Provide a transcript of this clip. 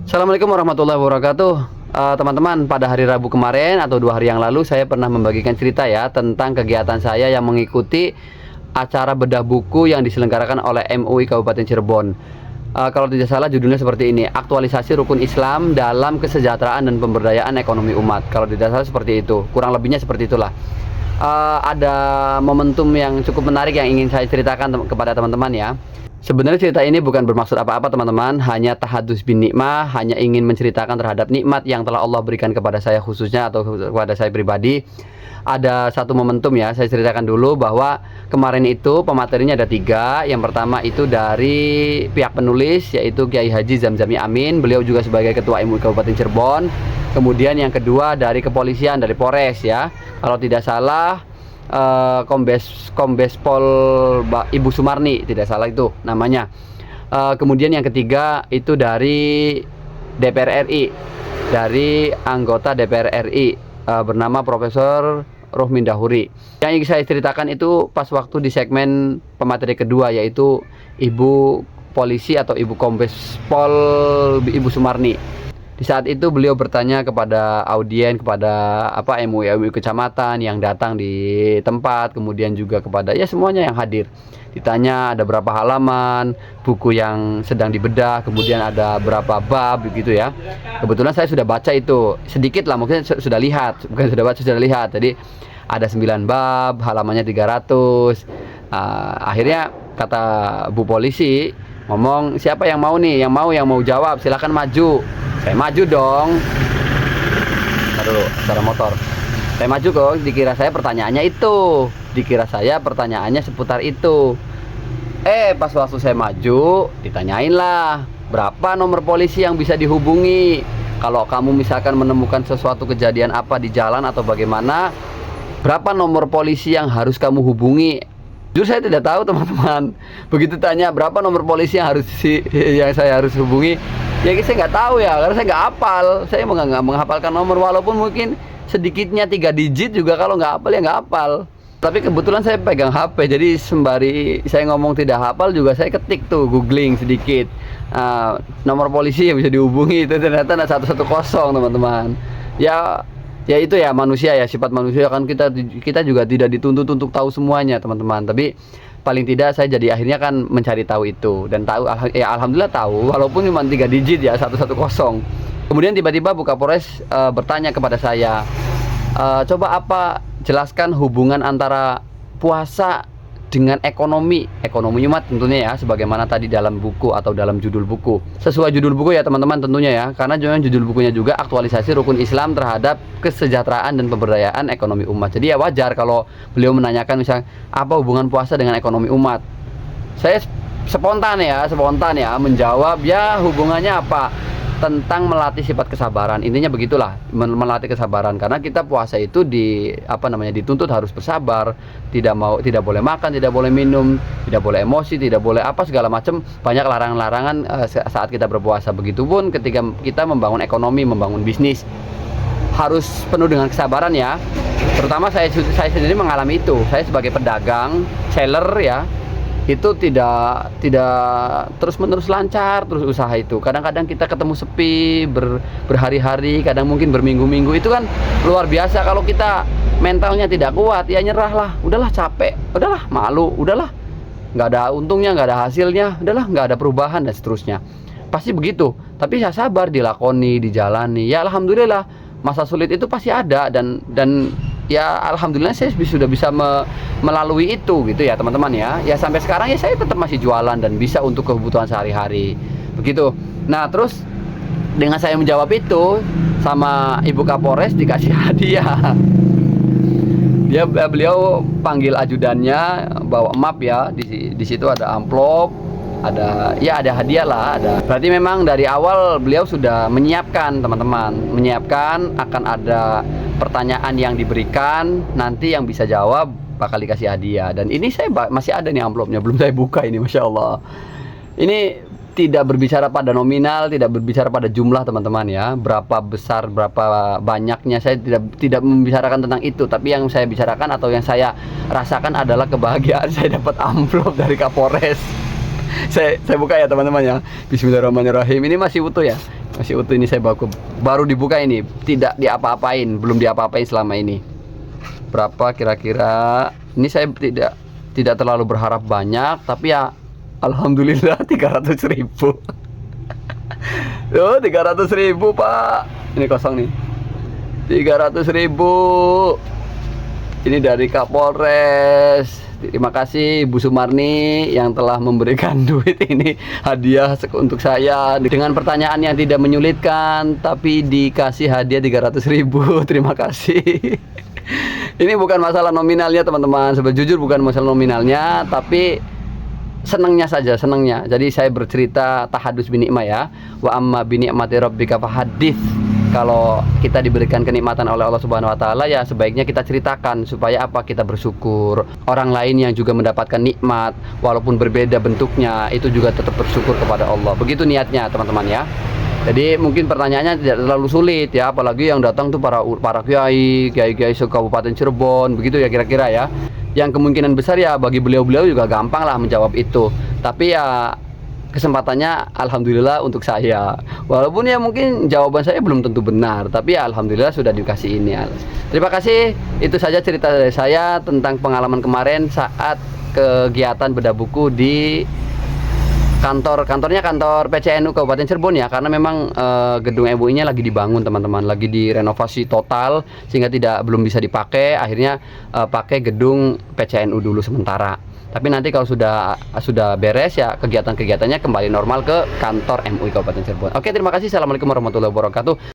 Assalamualaikum warahmatullahi wabarakatuh. Teman-teman, pada hari Rabu kemarin atau 2 hari yang lalu saya pernah membagikan cerita ya tentang kegiatan saya yang mengikuti acara bedah buku yang diselenggarakan oleh MUI Kabupaten Cirebon. Kalau tidak salah judulnya seperti ini, aktualisasi rukun Islam dalam kesejahteraan dan pemberdayaan ekonomi umat. Kalau tidak salah seperti itu, kurang lebihnya seperti itulah. Ada momentum yang cukup menarik yang ingin saya ceritakan kepada teman-teman ya. Sebenarnya cerita ini bukan bermaksud apa-apa teman-teman, hanya tahadus bin nikmah, hanya ingin menceritakan terhadap nikmat yang telah Allah berikan kepada saya khususnya atau kepada saya pribadi. Ada satu momentum ya, saya ceritakan dulu bahwa kemarin itu pematerinya ada 3. Yang pertama itu dari pihak penulis, yaitu Kiai Haji Zamzami Amin, beliau juga sebagai Ketua MUI Kabupaten Cirebon. Kemudian yang kedua dari kepolisian, dari Polres ya, kalau tidak salah Kombes Pol Ibu Sumarni, tidak salah itu namanya. Kemudian yang ketiga itu dari DPR RI, dari anggota DPR RI bernama Profesor Rohmin Dahuri. Yang ingin saya ceritakan itu pas waktu di segmen pemateri kedua, yaitu Ibu Polisi atau Ibu Kombes Pol Ibu Sumarni. Di saat itu beliau bertanya kepada audien, kepada MUI kecamatan yang datang di tempat, kemudian juga kepada ya semuanya yang hadir. Ditanya ada berapa halaman buku yang sedang dibedah, kemudian ada berapa bab begitu ya. Kebetulan saya sudah baca itu sedikit lah, mungkin sudah lihat, bukan sudah baca, sudah lihat. Jadi ada 9 bab, halamannya 300. Akhirnya kata Bu Polisi ngomong, siapa yang mau nih, yang mau jawab silakan maju. Saya maju dong. Ntar dulu, suara motor. Saya maju kok, dikira saya pertanyaannya itu. Dikira saya pertanyaannya seputar itu. Pas waktu saya maju, ditanyain lah, berapa nomor polisi yang bisa dihubungi? Kalau kamu misalkan menemukan sesuatu kejadian apa di jalan atau bagaimana, berapa nomor polisi yang harus kamu hubungi? Jujur saya tidak tahu teman-teman. Begitu tanya berapa nomor polisi yang saya harus hubungi, ya saya nggak tahu ya, karena saya nggak hafal. Saya nggak menghafalkan nomor, walaupun mungkin sedikitnya 3 digit juga kalau nggak hafal ya nggak hafal. Tapi kebetulan saya pegang HP, jadi sembari saya ngomong tidak hafal juga saya ketik tuh, googling sedikit. Nomor polisi yang bisa dihubungi itu ternyata ada 110 teman-teman. Ya itu ya manusia ya, sifat manusia kan, kita juga tidak dituntut untuk tahu semuanya teman-teman. Tapi paling tidak saya jadi akhirnya kan mencari tahu itu, dan tahu ya alhamdulillah tahu, walaupun cuma 3 digit ya, 110. Kemudian tiba-tiba Bu Kapolres bertanya kepada saya, coba jelaskan hubungan antara puasa dengan ekonomi umat tentunya ya, sebagaimana tadi dalam buku atau dalam judul buku. Sesuai judul buku ya teman-teman tentunya ya, karena judul bukunya juga aktualisasi rukun Islam terhadap kesejahteraan dan pemberdayaan ekonomi umat. Jadi ya wajar kalau beliau menanyakan misalnya apa hubungan puasa dengan ekonomi umat. Saya spontan ya menjawab, ya hubungannya apa? Tentang melatih sifat kesabaran. Intinya begitulah, melatih kesabaran, karena kita puasa itu dituntut harus bersabar, tidak boleh makan, tidak boleh minum, tidak boleh emosi, tidak boleh segala macam, banyak larangan-larangan saat kita berpuasa. Begitupun ketika kita membangun ekonomi, membangun bisnis, harus penuh dengan kesabaran ya. Terutama saya sendiri mengalami itu. Saya sebagai pedagang, seller ya, itu tidak terus-menerus lancar terus usaha itu. Kadang-kadang kita ketemu sepi berhari-hari, kadang mungkin berminggu-minggu. Itu kan luar biasa. Kalau kita mentalnya tidak kuat, ya nyerah lah, udahlah capek, udahlah malu, udahlah nggak ada untungnya, nggak ada hasilnya, udahlah nggak ada perubahan dan seterusnya. Pasti begitu. Tapi ya sabar, dilakoni, dijalani. Ya alhamdulillah, masa sulit itu pasti ada, dan ya alhamdulillah saya sudah bisa melalui itu gitu ya teman-teman ya. Ya sampai sekarang ya saya tetap masih jualan dan bisa untuk kebutuhan sehari-hari begitu. Nah terus dengan saya menjawab itu, sama Ibu Kapolres dikasih hadiah. Beliau panggil ajudannya, bawa map ya, di situ ada amplop, ada hadiah lah, ada. Berarti memang dari awal beliau sudah menyiapkan teman-teman, akan ada pertanyaan yang diberikan, nanti yang bisa jawab bakal dikasih hadiah. Dan ini saya masih ada nih amplopnya, belum saya buka ini, Masya Allah. Ini tidak berbicara pada nominal, tidak berbicara pada jumlah teman-teman ya, berapa besar, berapa banyaknya, saya tidak membicarakan tentang itu. Tapi yang saya bicarakan atau yang saya rasakan adalah kebahagiaan saya dapat amplop dari Kapolres. Saya buka ya teman-teman ya. Bismillahirrahmanirrahim. Ini masih utuh ya. Masih utuh ini, saya baru dibuka ini, tidak diapa-apain, belum diapa-apain selama ini. Berapa kira-kira? Ini saya tidak terlalu berharap banyak, tapi ya alhamdulillah 300.000. Tuh 300.000 Pak. Ini kosong nih. 300.000. Ini dari Kapolres. Terima kasih Ibu Sumarni yang telah memberikan duit ini hadiah untuk saya dengan pertanyaan yang tidak menyulitkan, tapi dikasih hadiah 300.000. Terima kasih. Ini bukan masalah nominalnya teman-teman. Sebetulnya bukan masalah nominalnya, tapi senangnya saja, senangnya. Jadi saya bercerita tahadus binikmah ya. Wa amma binikmati rabbika fahadits. Kalau kita diberikan kenikmatan oleh Allah Subhanahu wa taala, ya sebaiknya kita ceritakan supaya apa? Kita bersyukur. Orang lain yang juga mendapatkan nikmat walaupun berbeda bentuknya, itu juga tetap bersyukur kepada Allah. Begitu niatnya, teman-teman ya. Jadi mungkin pertanyaannya tidak terlalu sulit ya, apalagi yang datang tuh para kiai se-Kabupaten Cirebon, begitu ya kira-kira ya. Yang kemungkinan besar ya bagi beliau-beliau juga gampang lah menjawab itu. Tapi ya kesempatannya alhamdulillah untuk saya. Walaupun ya mungkin jawaban saya belum tentu benar, tapi ya alhamdulillah sudah dikasih ini ya. Terima kasih. Itu saja cerita dari saya tentang pengalaman kemarin saat kegiatan bedah buku di kantornya kantor PCNU Kabupaten Cirebon ya, karena memang gedung MUI-nya lagi dibangun teman-teman, lagi direnovasi total sehingga belum bisa dipakai. Akhirnya pakai gedung PCNU dulu sementara. Tapi nanti kalau sudah beres ya kegiatan-kegiatannya kembali normal ke kantor MUI Kabupaten Cirebon. Oke, terima kasih. Assalamualaikum warahmatullahi wabarakatuh.